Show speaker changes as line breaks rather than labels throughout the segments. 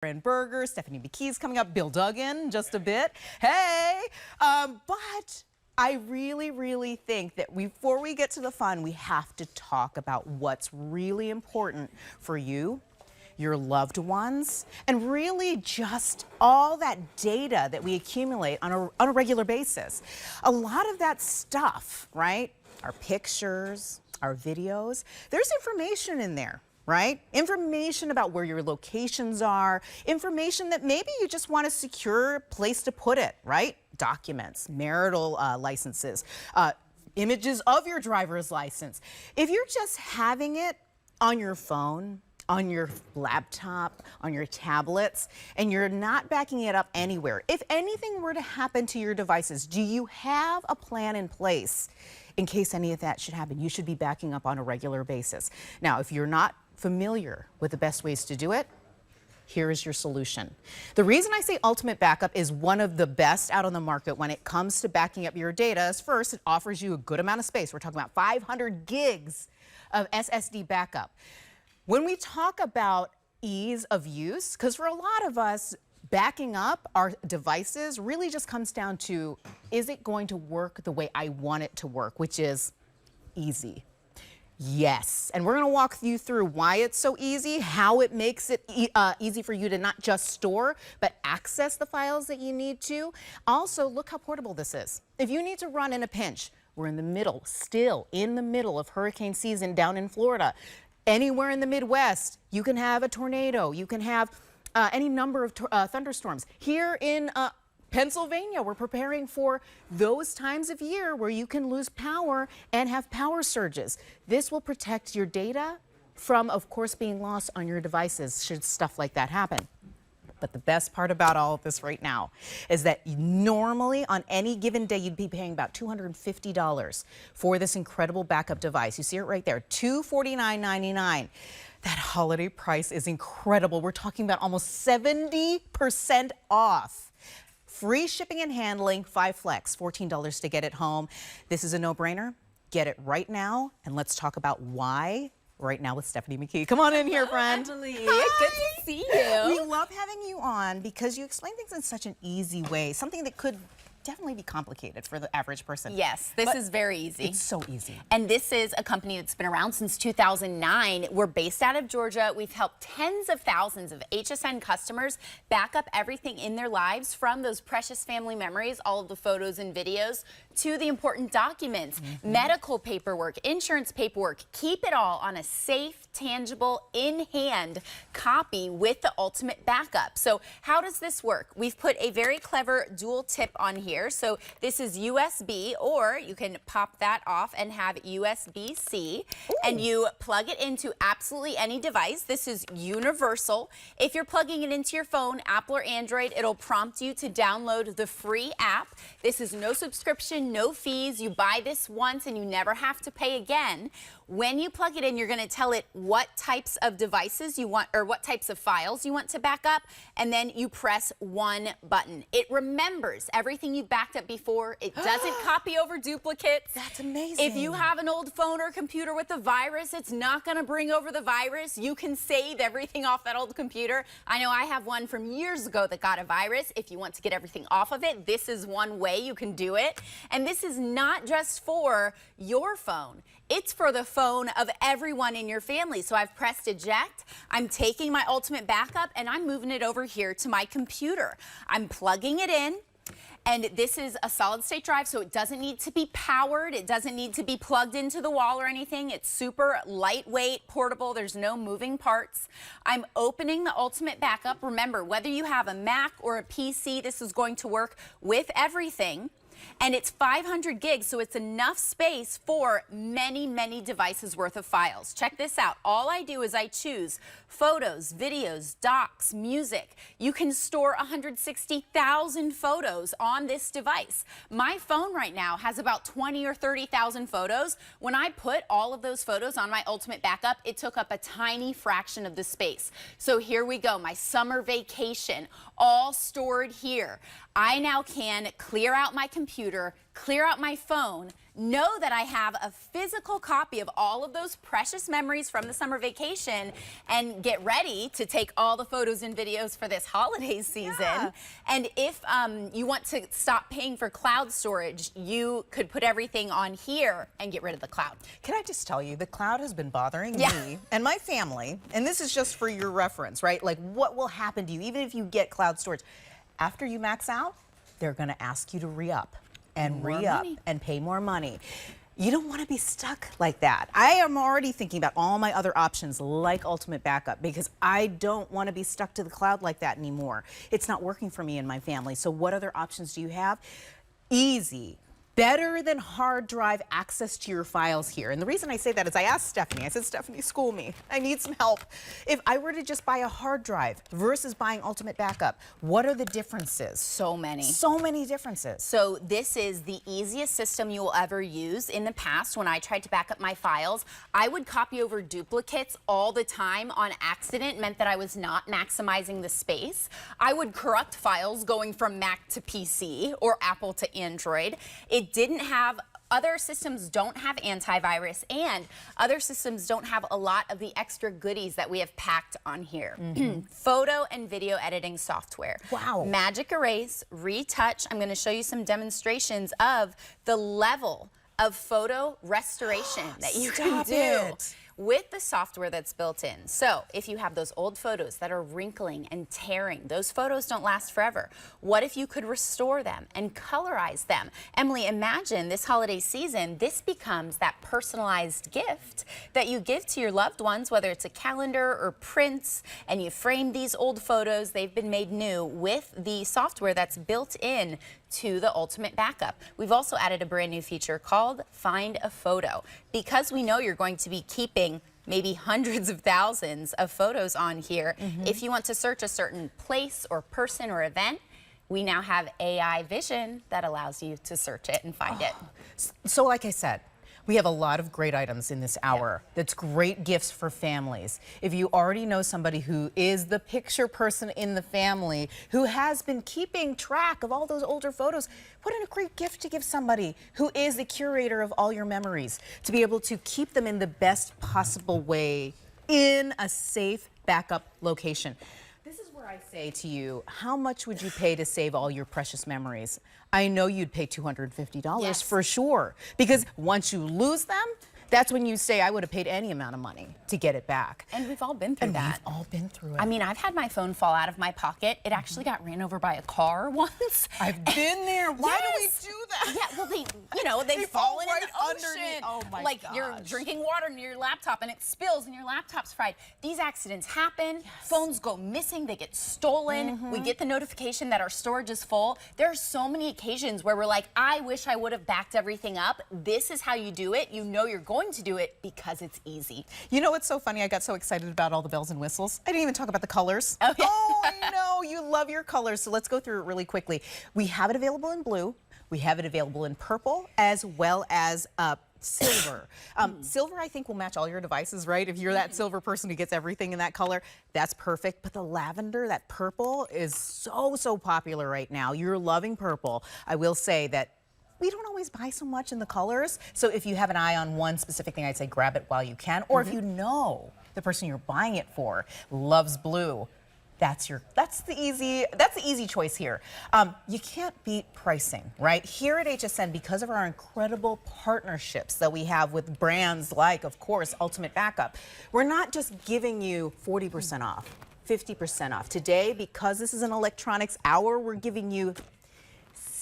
and Burger. Stephanie McKee's coming up. Bill Duggan, just a bit. Hey, but I really think that before we get to the fun, we have to talk about what's really important for you, your loved ones, and really just all that data that we accumulate on a regular basis. A lot of that stuff, right? Our pictures, our videos, there's information in there. Right? Information about where your locations are, information that maybe you just want a secure place to put it, right? Documents, marital licenses, images of your driver's license. If you're just having it on your phone, on your laptop, on your tablets, and you're not backing it up anywhere, if anything were to happen to your devices, do you have a plan in place in case any of that should happen? You should be backing up on a regular basis. Now, if you're not familiar with the best ways to do it, here is your solution. The reason I say Ultimate Backup is one of the best out on the market when it comes to backing up your data is, first, it offers you a good amount of space. We're talking about 500 gigs of SSD backup. When we talk about ease of use, because for a lot of us, backing up our devices really just comes down to, is it going to work the way I want it to work, which is easy. Yes, and we're going to walk you through why it's so easy, how it makes it easy for you to not just store, but access the files that you need to. Also, look how portable this is. If you need to run in a pinch, we're in the middle, still in the middle of hurricane season down in Florida. Anywhere in the Midwest, you can have a tornado, you can have any number of thunderstorms. Here in Pennsylvania, we're preparing for those times of year where you can lose power and have power surges. This will protect your data from, of course, being lost on your devices should stuff like that happen. But the best part about all of this right now is that normally on any given day, you'd be paying about $250 for this incredible backup device. You see it right there, $249.99. That holiday price is incredible. We're talking about almost 70% off. Free shipping and handling, 5 flex, $14 to get it home. This is a no-brainer. Get it right now, and let's talk about why right now with Stephanie McKee. Come on in here, friend.
Emily.
Hi.
Good to see you.
We love having you on because you explain things in such an easy way, something that could definitely be complicated for the average person.
Yes, this is very easy.
It's so easy.
And this is a company that's been around since 2009. We're based out of Georgia. We've helped tens of thousands of HSN customers back up everything in their lives, from those precious family memories, all of the photos and videos, to the important documents, medical paperwork, insurance paperwork. Keep it all on a safe, tangible, in-hand copy with the Ultimate Backup. So how does this work? We've put a very clever dual tip on here. So this is USB, or you can pop that off and have USB-C, and you plug it into absolutely any device. This is universal. If you're plugging it into your phone, Apple or Android, it'll prompt you to download the free app. This is no subscription, no fees. You buy this once and you never have to pay again. When you plug it in, you're going to tell it what types of devices you want, or what types of files you want to back up, and then you press one button. It remembers everything you've backed up before. It doesn't copy over duplicates.
That's amazing.
If you have an old phone or computer with a virus, it's not going to bring over the virus. You can save everything off that old computer. I know I have one from years ago that got a virus. If you want to get everything off of it, this is one way you can do it. And this is not just for your phone. It's for the phone of everyone in your family. So I've pressed eject. I'm taking my Ultimate Backup and I'm moving it over here to my computer. I'm plugging it in. And this is a solid state drive, so it doesn't need to be powered. It doesn't need to be plugged into the wall or anything. It's super lightweight, portable. There's no moving parts. I'm opening the Ultimate Backup. Remember, whether you have a Mac or a PC, this is going to work with everything. And it's 500 gigs, so it's enough space for many devices worth of files. Check this out. All I do is I choose photos, videos, docs, music. You can store 160,000 photos on this device. My phone right now has about 20 or 30,000 photos. When I put all of those photos on my Ultimate Backup, it took up a tiny fraction of the space. So here we go, my summer vacation, all stored here. I now can clear out my computer computer, clear out my phone, know that I have a physical copy of all of those precious memories from the summer vacation, and get ready to take all the photos and videos for this holiday season.
Yeah.
And if you want to stop paying for cloud storage, you could put everything on here and get rid of the cloud.
Can I just tell you, the cloud has been bothering
Yeah.
me and my family, and this is just for your reference, right? Like, what will happen to you even if you get cloud storage? After you max out, they're going to ask you to re-up and
More
re-up
money.
and pay more money. You don't want to be stuck like that. I am already thinking about all my other options like Ultimate Backup because I don't want to be stuck to the cloud like that anymore. It's not working for me and my family. So what other options do you have? Easy. Better than hard drive access to your files here. And the reason I say that is I asked Stephanie, I said, Stephanie, school me. I need some help. If I were to just buy a hard drive versus buying Ultimate Backup, what are the differences?
So many.
So many differences.
So this is the easiest system you will ever use. In the past, when I tried to back up my files, I would copy over duplicates all the time on accident. It meant that I was not maximizing the space. I would corrupt files going from Mac to PC or Apple to Android. It didn't have, other systems don't have antivirus, and other systems don't have a lot of the extra goodies that we have packed on here. Photo and video editing software.
Wow.
Magic Erase, Retouch. I'm going to show you some demonstrations of the level of photo restoration that you can
Stop
do
it.
with the software that's built in. So if you have those old photos that are wrinkling and tearing, those photos don't last forever. What if you could restore them and colorize them? Emily, imagine this holiday season, this becomes that personalized gift that you give to your loved ones, whether it's a calendar or prints, and you frame these old photos. They've been made new with the software that's built in to the Ultimate Backup. We've also added a brand new feature called Find a Photo. Because we know you're going to be keeping maybe hundreds of thousands of photos on here, if you want to search a certain place or person or event, we now have AI vision that allows you to search it and find it.
So like I said, we have a lot of great items in this hour. That's great gifts for families. If you already know somebody who is the picture person in the family, who has been keeping track of all those older photos, what a great gift to give somebody who is the curator of all your memories, to be able to keep them in the best possible way in a safe backup location. This is where I say to you, how much would you pay to save all your precious memories? I know you'd pay $250
Yes.
for sure, because once you lose them, that's when you say, I would have paid any amount of money to get it back.
And we've all been through
And
that.
we've all been through it.
I mean, I've had my phone fall out of my pocket. It actually got ran over by a car once.
I've been there. Why
Yes.
do we do that?
Yeah, well, they've
They fall
fallen
right
in the ocean.
underneath. Oh my
Like you're
gosh.
drinking water near your laptop and it spills and your laptop's fried. These accidents happen. Phones go missing. They get stolen. We get the notification that our storage is full. There are so many occasions where we're like, I wish I would have backed everything up. This is how you do it. You know you're going to do it because it's easy.
You know what's so funny? I got so excited about all the bells and whistles. I didn't even talk about the colors.
Oh, yeah.
Oh, I know. You love your colors. So let's go through it really quickly. We have it available in blue. We have it available in purple as well as silver. Silver, I think, will match all your devices, right? If you're that silver person who gets everything in that color, that's perfect. But the lavender, that purple, is so popular right now. You're loving purple. I will say that we don't always buy so much in the colors. So if you have an eye on one specific thing, I'd say grab it while you can. Or if you know the person you're buying it for loves blue, that's the easy choice here. You can't beat pricing, right? Here at HSN, because of our incredible partnerships that we have with brands like, of course, Ultimate Backup, we're not just giving you 40% off, 50% off. Today, because this is an electronics hour, we're giving you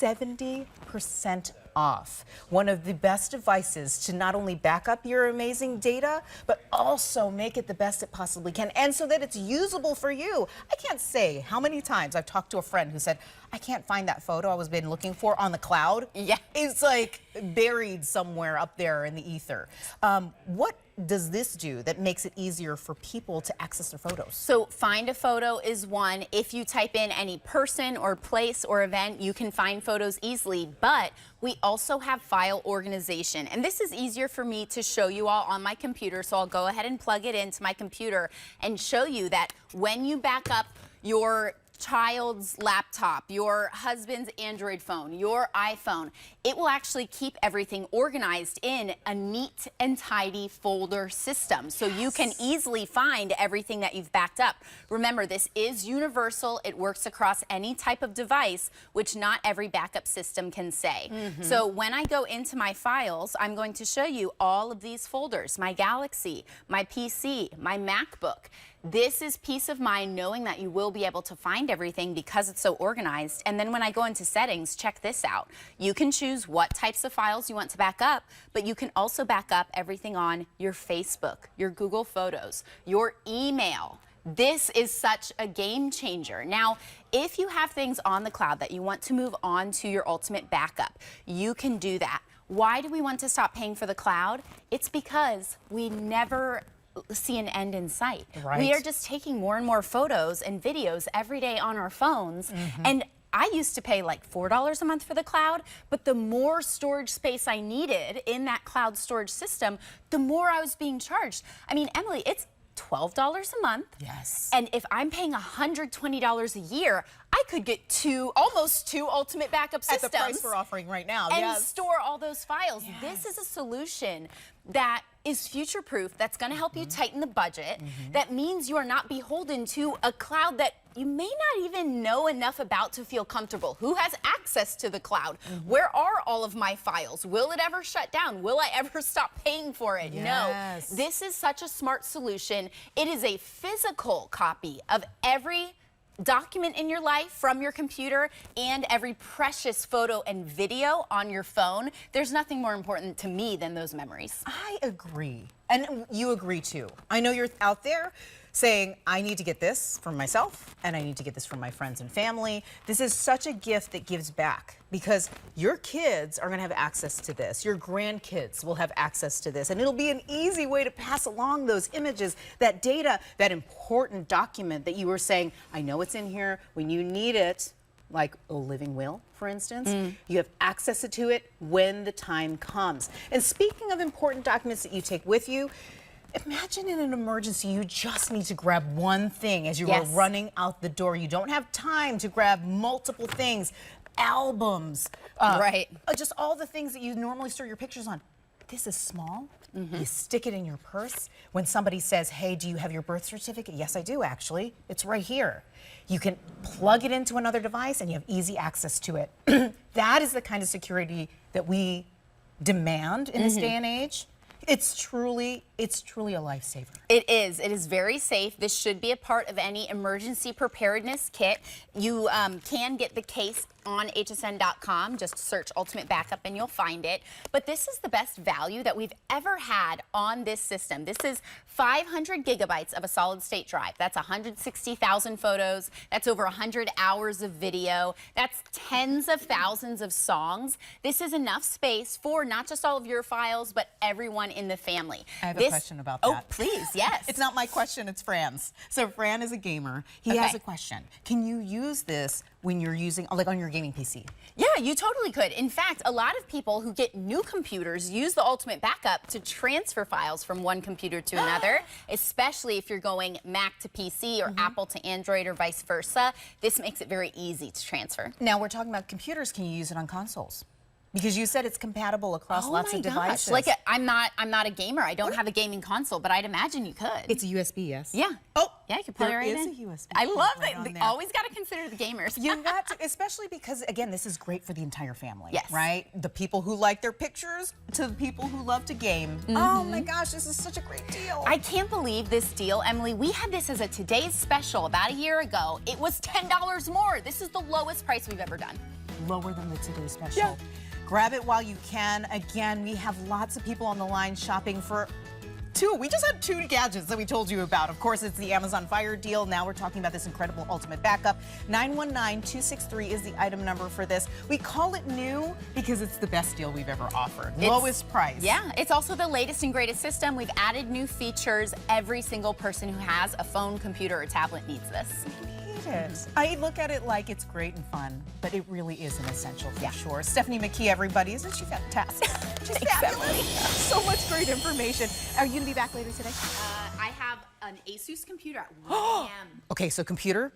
70% off. One of the best devices to not only back up your amazing data, but also make it the best it possibly can, and so that it's usable for you. I can't say how many times I've talked to a friend who said, I can't find that photo I was been looking for on the cloud.
Yeah.
It's like buried somewhere up there in the ether. What does this do that makes it easier for people to access their photos?
So Find a Photo is one. If you type in any person or place or event, you can find photos easily. But we also have file organization. And this is easier for me to show you all on my computer. So I'll go ahead and plug it into my computer and show you that when you back up your child's laptop, your husband's Android phone, your iPhone, it will actually keep everything organized in a neat and tidy folder system. So you can easily find everything that you've backed up. Remember, this is universal. It works across any type of device, which not every backup system can say. So when I go into my files, I'm going to show you all of these folders, my Galaxy, my PC, my MacBook. This is peace of mind knowing that you will be able to find everything because it's so organized. And then when I go into settings, check this out. You can choose what types of files you want to back up, but you can also back up everything on your Facebook, your Google Photos, your email. This is such a game changer. Now, if you have things on the cloud that you want to move on to your ultimate backup, you can do that. Why do we want to stop paying for the cloud? It's because we never see an end in sight.
Right.
We are just taking more and more photos and videos every day on our phones. And I used to pay like $4 a month for the cloud, but the more storage space I needed in that cloud storage system, the more I was being charged. I mean, Emily, it's $12 a month.
Yes.
And if I'm paying $120 a year, I could get almost two ultimate backup systems.
At the price we're offering right now,
and
yes.
store all those files. This is a solution that is future-proof, that's going to help you tighten the budget. That means you are not beholden to a cloud that you may not even know enough about to feel comfortable. Who has access to the cloud? Where are all of my files? Will it ever shut down? Will I ever stop paying for it?
Yes.
No. This is such a smart solution. It is a physical copy of every document in your life from your computer and every precious photo and video on your phone. There's nothing more important to me than those memories.
I agree. And you agree too. I know you're out there saying, I need to get this for myself and I need to get this for my friends and family. This is such a gift that gives back because your kids are going to have access to this. Your grandkids will have access to this. And it'll be an easy way to pass along those images, that data, that important document that you were saying, I know it's in here when you need it, like a living will, for instance. You have access to it when the time comes. And speaking of important documents that you take with you, imagine in an emergency, you just need to grab one thing as you are running out the door. You don't have time to grab multiple things, albums, just all the things that you normally store your pictures on. This is small. You stick it in your purse. When somebody says, hey, do you have your birth certificate? Yes, I do, actually. It's right here. You can plug it into another device and you have easy access to it. That is the kind of security that we demand in this day and age. It's truly a lifesaver.
It is. It is very safe. This should be a part of any emergency preparedness kit. You can get the case on hsn.com. Just search Ultimate Backup and you'll find it. But this is the best value that we've ever had on this system. This is 500 gigabytes of a solid state drive. That's 160,000 photos. That's over 100 hours of video. That's tens of thousands of songs. This is enough space for not just all of your files, but everyone in the family.
I have a question about that.
Oh, please, yes.
It's not my question, it's Fran's. So Fran is a gamer. He has a question. Can you use this when you're using, like on your gaming PC?
Yeah, you totally could. In fact, a lot of people who get new computers use the Ultimate Backup to transfer files from one computer to another, especially if you're going Mac to PC or Apple to Android or vice versa. This makes it very easy to transfer.
Now we're talking about computers. Can you use it on consoles? Because you said it's compatible across lots of devices.
Like I'm not a gamer. I don't have a gaming console, but I'd imagine you could.
It's a USB, yes.
Yeah.
Oh,
yeah, you can plug it right in.
There is a USB.
I love
right
it. Always got to consider the gamers.
You got to, especially because again, this is great for the entire family.
Yes.
Right? The people who like their pictures to the people who love to game. Oh my gosh, this is such a great deal.
I can't believe this deal, Emily. We had this as a today's special about a year ago. It was $10 more. This is the lowest price we've ever done.
Lower than the today's special. Grab it while you can. Again, we have lots of people on the line shopping for we just had 2 gadgets that we told you about. Of course, it's the Amazon Fire deal. Now we're talking about this incredible Ultimate Backup. 919-263 is the item number for this. We call it new because it's the best deal we've ever offered. Lowest price.
Yeah, it's also the latest and greatest system. We've added new features. Every single person who has a phone, computer, or tablet needs this.
I look at it like it's great and fun, but it really is an essential for sure. Stephanie McKee, everybody, isn't she fantastic? She's fabulous. So much great information. Are you going to be back later today?
I have an Asus computer at 1 a.m.
Okay, so computer,